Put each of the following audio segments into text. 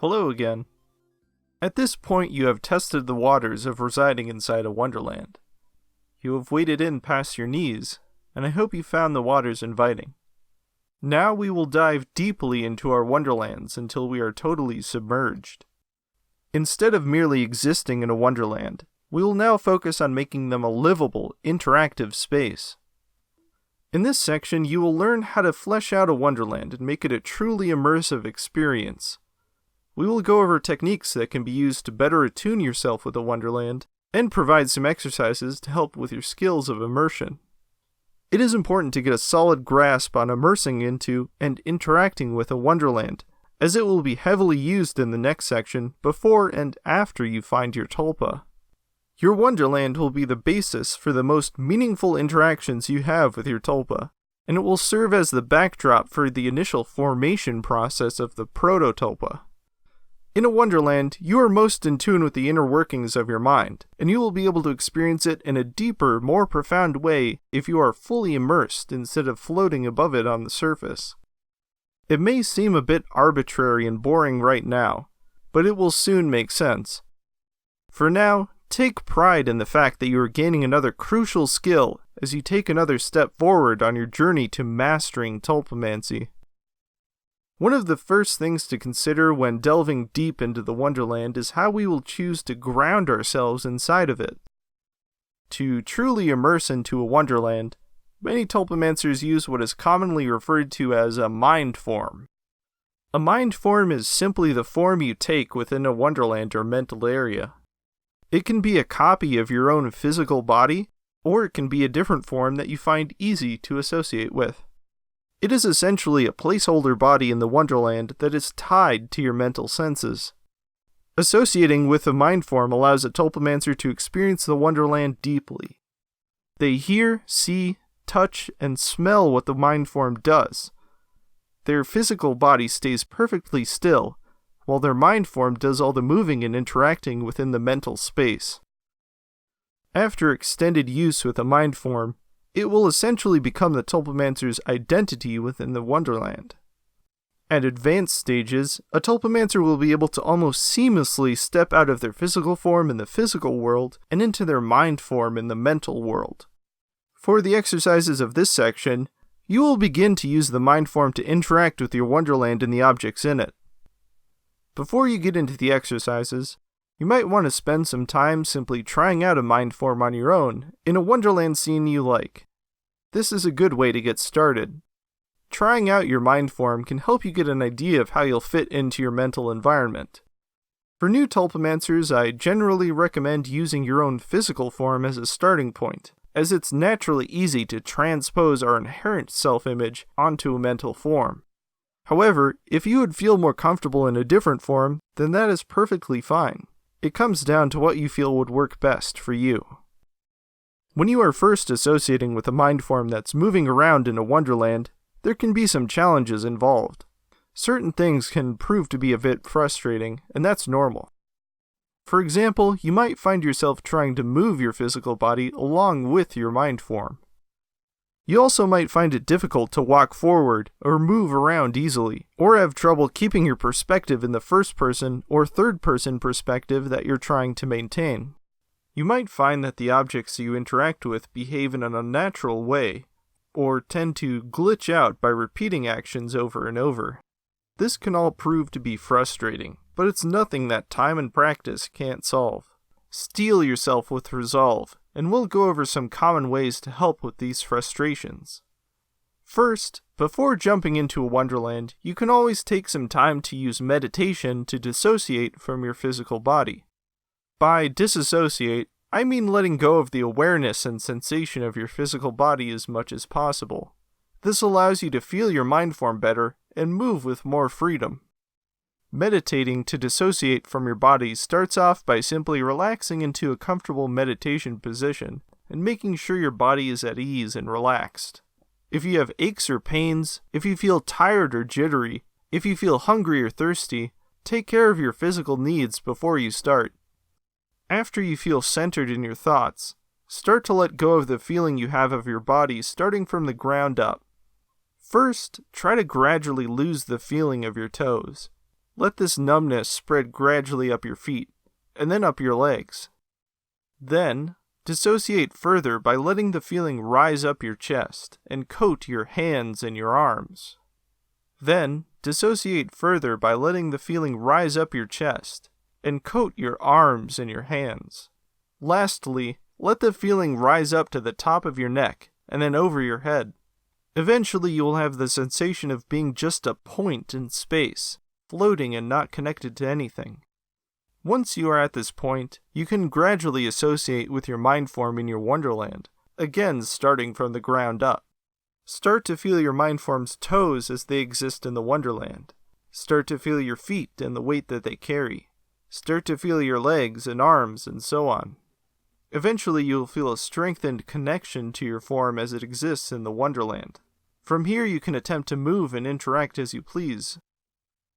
Hello again. At this point you have tested the waters of residing inside a wonderland. You have waded in past your knees, and I hope you found the waters inviting. Now we will dive deeply into our wonderlands until we are totally submerged. Instead of merely existing in a wonderland, we will now focus on making them a livable, interactive space. In this section you will learn how to flesh out a wonderland and make it a truly immersive experience. We will go over techniques that can be used to better attune yourself with a wonderland, and provide some exercises to help with your skills of immersion. It is important to get a solid grasp on immersing into and interacting with a wonderland, as it will be heavily used in the next section before and after you find your Tulpa. Your wonderland will be the basis for the most meaningful interactions you have with your Tulpa, and it will serve as the backdrop for the initial formation process of the proto-Tulpa. In a wonderland, you are most in tune with the inner workings of your mind, and you will be able to experience it in a deeper, more profound way if you are fully immersed instead of floating above it on the surface. It may seem a bit arbitrary and boring right now, but it will soon make sense. For now, take pride in the fact that you are gaining another crucial skill as you take another step forward on your journey to mastering Tulpamancy. One of the first things to consider when delving deep into the wonderland is how we will choose to ground ourselves inside of it. To truly immerse into a wonderland, many Tulpamancers use what is commonly referred to as a mind form. A mind form is simply the form you take within a wonderland or mental area. It can be a copy of your own physical body, or it can be a different form that you find easy to associate with. It is essentially a placeholder body in the wonderland that is tied to your mental senses. Associating with a mind form allows a Tulpamancer to experience the wonderland deeply. They hear, see, touch, and smell what the mind form does. Their physical body stays perfectly still, while their mind form does all the moving and interacting within the mental space. After extended use with a mind form, it will essentially become the Tulpamancer's identity within the wonderland. At advanced stages, a Tulpamancer will be able to almost seamlessly step out of their physical form in the physical world and into their mind form in the mental world. For the exercises of this section, you will begin to use the mind form to interact with your wonderland and the objects in it. Before you get into the exercises, you might want to spend some time simply trying out a mind form on your own in a wonderland scene you like. This is a good way to get started. Trying out your mind form can help you get an idea of how you'll fit into your mental environment. For new Tulpamancers, I generally recommend using your own physical form as a starting point, as it's naturally easy to transpose our inherent self-image onto a mental form. However, if you would feel more comfortable in a different form, then that is perfectly fine. It comes down to what you feel would work best for you. When you are first associating with a mind form that's moving around in a wonderland, there can be some challenges involved. Certain things can prove to be a bit frustrating, and that's normal. For example, you might find yourself trying to move your physical body along with your mind form. You also might find it difficult to walk forward or move around easily, or have trouble keeping your perspective in the first-person or third-person perspective that you're trying to maintain. You might find that the objects you interact with behave in an unnatural way, or tend to glitch out by repeating actions over and over. This can all prove to be frustrating, but it's nothing that time and practice can't solve. Steel yourself with resolve, and we'll go over some common ways to help with these frustrations. First, before jumping into a wonderland, you can always take some time to use meditation to dissociate from your physical body. By disassociate, I mean letting go of the awareness and sensation of your physical body as much as possible. This allows you to feel your mind form better and move with more freedom. Meditating to dissociate from your body starts off by simply relaxing into a comfortable meditation position and making sure your body is at ease and relaxed. If you have aches or pains, if you feel tired or jittery, if you feel hungry or thirsty, take care of your physical needs before you start. After you feel centered in your thoughts, start to let go of the feeling you have of your body starting from the ground up. First, try to gradually lose the feeling of your toes. let this numbness spread gradually up your feet, and then up your legs. Then, dissociate further by letting the feeling rise up your chest and coat your hands and your arms. Then, dissociate further by letting the feeling rise up your chest and coat your arms and your hands. Lastly, let the feeling rise up to the top of your neck and then over your head. Eventually, you will have the sensation of being just a point in space, floating and not connected to anything. Once you are at this point, you can gradually associate with your mind form in your wonderland, again starting from the ground up. Start to feel your mind form's toes as they exist in the wonderland. Start to feel your feet and the weight that they carry. Start to feel your legs and arms and so on. Eventually you will feel a strengthened connection to your form as it exists in the wonderland. From here you can attempt to move and interact as you please.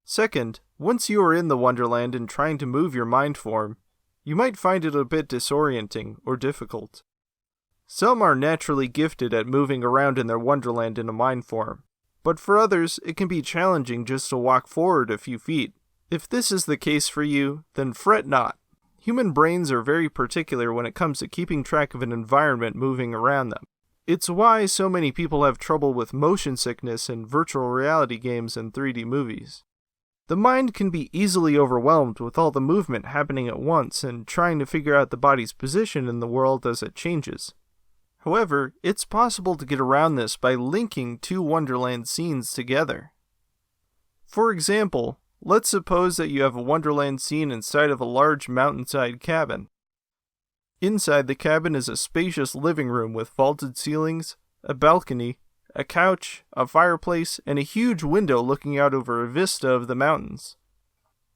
Second, once you are in the wonderland and trying to move your mind form, you might find it a bit disorienting or difficult. Some are naturally gifted at moving around in their wonderland in a mind form, but for others it can be challenging just to walk forward a few feet. If this is the case for you, then fret not. Human brains are very particular when it comes to keeping track of an environment moving around them. It's why so many people have trouble with motion sickness in virtual reality games and 3D movies. The mind can be easily overwhelmed with all the movement happening at once and trying to figure out the body's position in the world as it changes. However, it's possible to get around this by linking two Wonderland scenes together. For example, let's suppose that you have a Wonderland scene inside of a large mountainside cabin. Inside the cabin is a spacious living room with vaulted ceilings, a balcony, a couch, a fireplace, and a huge window looking out over a vista of the mountains.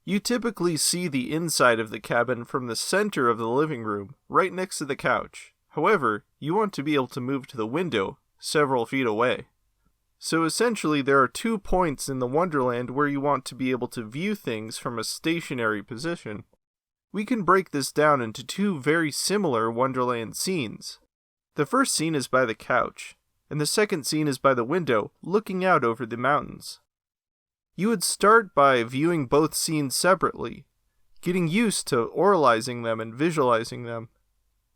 You typically see the inside of the cabin from the center of the living room, right next to the couch. However, you want to be able to move to the window, several feet away. So essentially there are 2 points in the Wonderland where you want to be able to view things from a stationary position. We can break this down into 2 very similar Wonderland scenes. The first scene is by the couch, and the second scene is by the window, looking out over the mountains. You would start by viewing both scenes separately, getting used to oralizing them and visualizing them.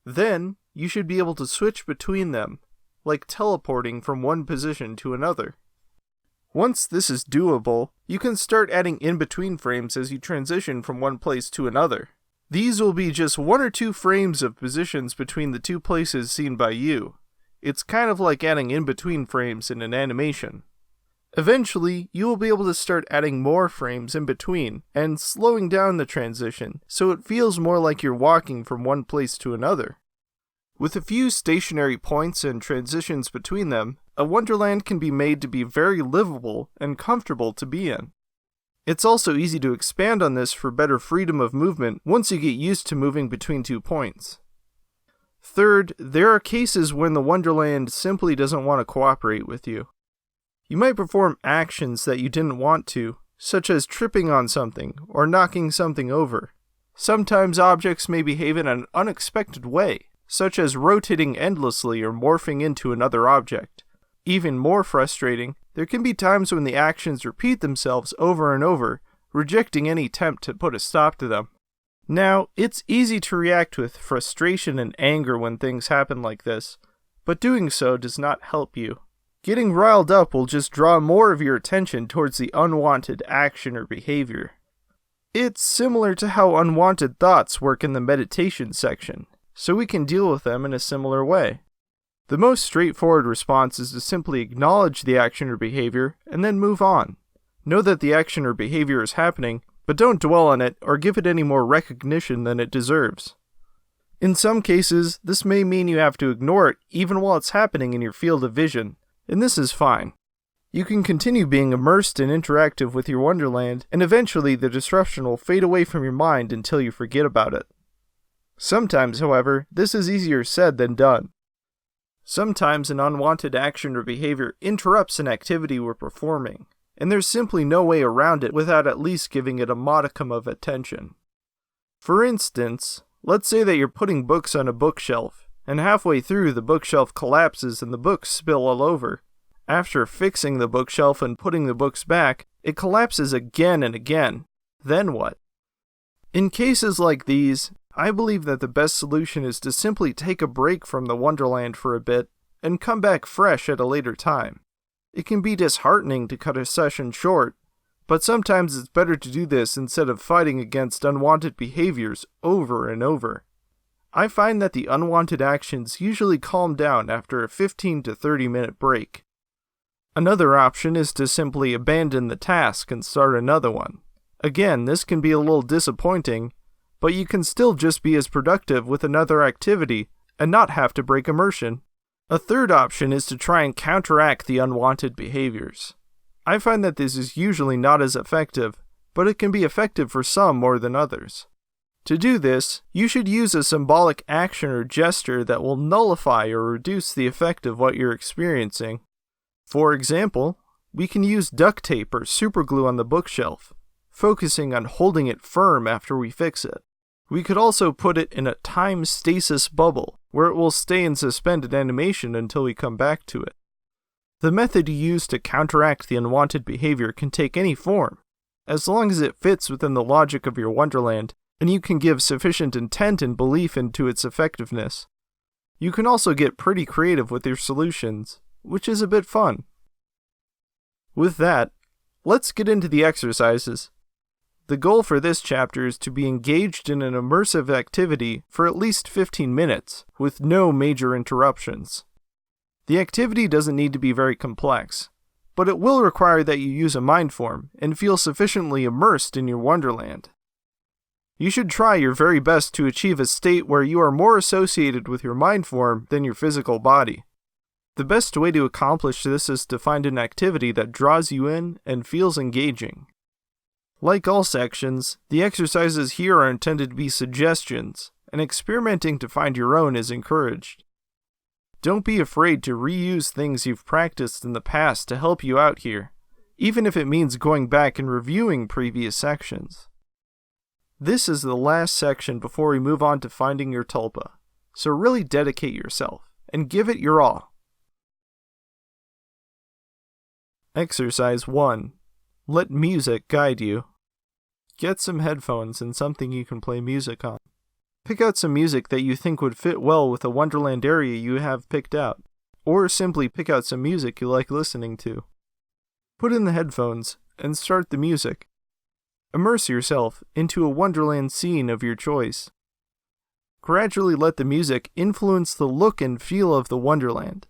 Then, you should be able to switch between them, like teleporting from one position to another. Once this is doable, you can start adding in-between frames as you transition from one place to another. These will be just 1 or 2 frames of positions between the 2 places seen by you. It's kind of like adding in-between frames in an animation. Eventually, you will be able to start adding more frames in between, and slowing down the transition, so it feels more like you're walking from one place to another. With a few stationary points and transitions between them, a Wonderland can be made to be very livable and comfortable to be in. It's also easy to expand on this for better freedom of movement once you get used to moving between 2 points. Third, there are cases when the Wonderland simply doesn't want to cooperate with you. You might perform actions that you didn't want to, such as tripping on something or knocking something over. Sometimes objects may behave in an unexpected way, such as rotating endlessly or morphing into another object. Even more frustrating, there can be times when the actions repeat themselves over and over, rejecting any attempt to put a stop to them. Now, it's easy to react with frustration and anger when things happen like this, but doing so does not help you. Getting riled up will just draw more of your attention towards the unwanted action or behavior. It's similar to how unwanted thoughts work in the meditation section, so we can deal with them in a similar way. The most straightforward response is to simply acknowledge the action or behavior and then move on. Know that the action or behavior is happening, but don't dwell on it or give it any more recognition than it deserves. In some cases, this may mean you have to ignore it even while it's happening in your field of vision, and this is fine. You can continue being immersed and interactive with your Wonderland, and eventually the disruption will fade away from your mind until you forget about it. Sometimes, however, this is easier said than done. Sometimes an unwanted action or behavior interrupts an activity we're performing, and there's simply no way around it without at least giving it a modicum of attention. For instance, let's say that you're putting books on a bookshelf, and halfway through the bookshelf collapses and the books spill all over. After fixing the bookshelf and putting the books back, it collapses again and again, Then what? In cases like these, I believe that the best solution is to simply take a break from the Wonderland for a bit and come back fresh at a later time. It can be disheartening to cut a session short, but sometimes it's better to do this instead of fighting against unwanted behaviors over and over. I find that the unwanted actions usually calm down after a 15 to 30 minute break. Another option is to simply abandon the task and start another one. Again, this can be a little disappointing, but you can still just be as productive with another activity and not have to break immersion. A third option is to try and counteract the unwanted behaviors. I find that this is usually not as effective, but it can be effective for some more than others. To do this, you should use a symbolic action or gesture that will nullify or reduce the effect of what you're experiencing. For example, we can use duct tape or superglue on the bookshelf, focusing on holding it firm after we fix it. We could also put it in a time stasis bubble, where it will stay in suspended animation until we come back to it. The method you use to counteract the unwanted behavior can take any form, as long as it fits within the logic of your Wonderland, and you can give sufficient intent and belief into its effectiveness. You can also get pretty creative with your solutions, which is a bit fun. With that, let's get into the exercises. The goal for this chapter is to be engaged in an immersive activity for at least 15 minutes, with no major interruptions. The activity doesn't need to be very complex, but it will require that you use a mind form and feel sufficiently immersed in your Wonderland. You should try your very best to achieve a state where you are more associated with your mind form than your physical body. The best way to accomplish this is to find an activity that draws you in and feels engaging. Like all sections, the exercises here are intended to be suggestions, and experimenting to find your own is encouraged. Don't be afraid to reuse things you've practiced in the past to help you out here, even if it means going back and reviewing previous sections. This is the last section before we move on to finding your Tulpa, so really dedicate yourself, and give it your all. Exercise 1. Let music guide you. Get some headphones and something you can play music on. Pick out some music that you think would fit well with a Wonderland area you have picked out, or simply pick out some music you like listening to. Put in the headphones and start the music. Immerse yourself into a Wonderland scene of your choice. Gradually let the music influence the look and feel of the Wonderland.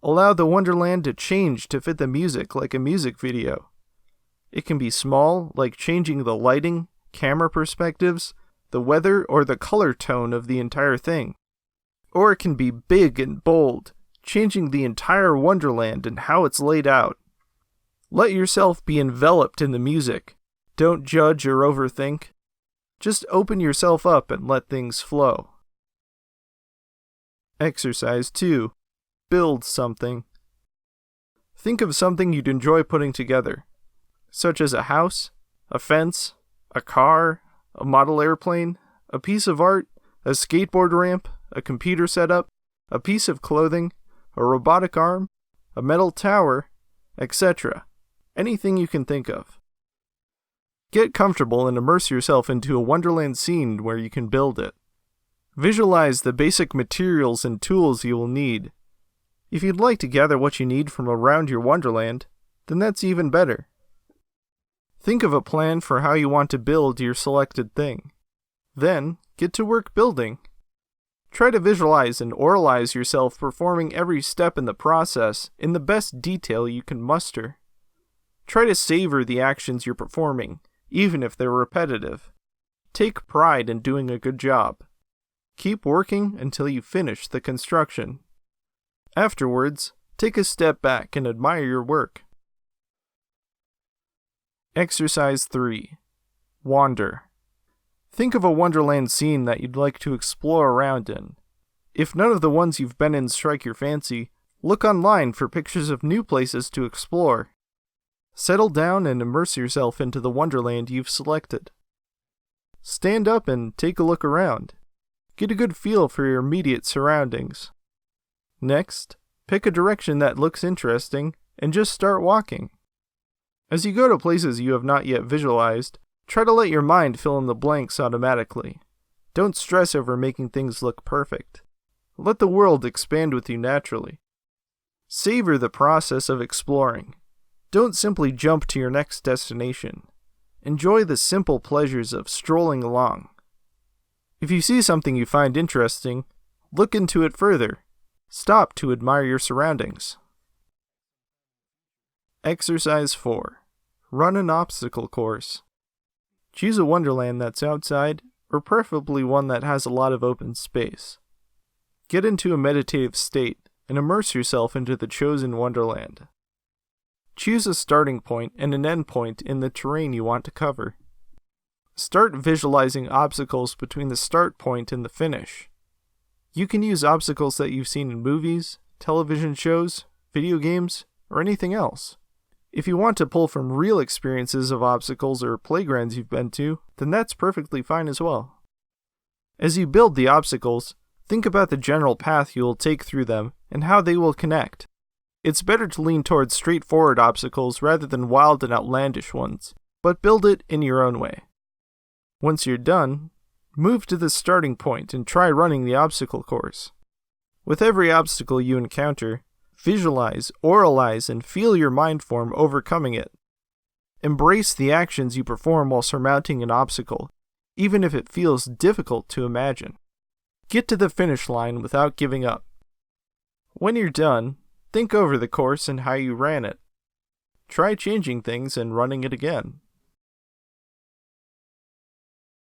Allow the Wonderland to change to fit the music like a music video. It can be small, like changing the lighting, camera perspectives, the weather, or the color tone of the entire thing. Or it can be big and bold, changing the entire Wonderland and how it's laid out. Let yourself be enveloped in the music. Don't judge or overthink. Just open yourself up and let things flow. Exercise 2. Build something. Think of something you'd enjoy putting together, such as a house, a fence, a car, a model airplane, a piece of art, a skateboard ramp, a computer setup, a piece of clothing, a robotic arm, a metal tower, etc. Anything you can think of. Get comfortable and immerse yourself into a Wonderland scene where you can build it. Visualize the basic materials and tools you will need. If you'd like to gather what you need from around your Wonderland, then that's even better. Think of a plan for how you want to build your selected thing. Then, get to work building. Try to visualize and oralize yourself performing every step in the process in the best detail you can muster. Try to savor the actions you're performing, even if they're repetitive. Take pride in doing a good job. Keep working until you finish the construction. Afterwards, take a step back and admire your work. Exercise 3. Wander. Think of a Wonderland scene that you'd like to explore around in. If none of the ones you've been in strike your fancy, look online for pictures of new places to explore. Settle down and immerse yourself into the Wonderland you've selected. Stand up and take a look around. Get a good feel for your immediate surroundings. Next, pick a direction that looks interesting and just start walking. As you go to places you have not yet visualized, Try to let your mind fill in the blanks automatically. Don't stress over making things look perfect. Let the world expand with you naturally. Savor the process of exploring. Don't simply jump to your next destination. Enjoy the simple pleasures of strolling along. If you see something you find interesting, look into it further. Stop to admire your surroundings. Exercise 4. Run an obstacle course. Choose a wonderland that's outside, or preferably one that has a lot of open space. Get into a meditative state and immerse yourself into the chosen wonderland. Choose a starting point and an end point in the terrain you want to cover. Start visualizing obstacles between the start point and the finish. You can use obstacles that you've seen in movies, television shows, video games, or anything else. If you want to pull from real experiences of obstacles or playgrounds you've been to, then that's perfectly fine as well. As you build the obstacles, think about the general path you will take through them and how they will connect. It's better to lean towards straightforward obstacles rather than wild and outlandish ones, but build it in your own way. Once you're done, move to the starting point and try running the obstacle course. With every obstacle you encounter, visualize, oralize, and feel your mind form overcoming it. Embrace the actions you perform while surmounting an obstacle, even if it feels difficult to imagine. Get to the finish line without giving up. When you're done, think over the course and how you ran it. Try changing things and running it again.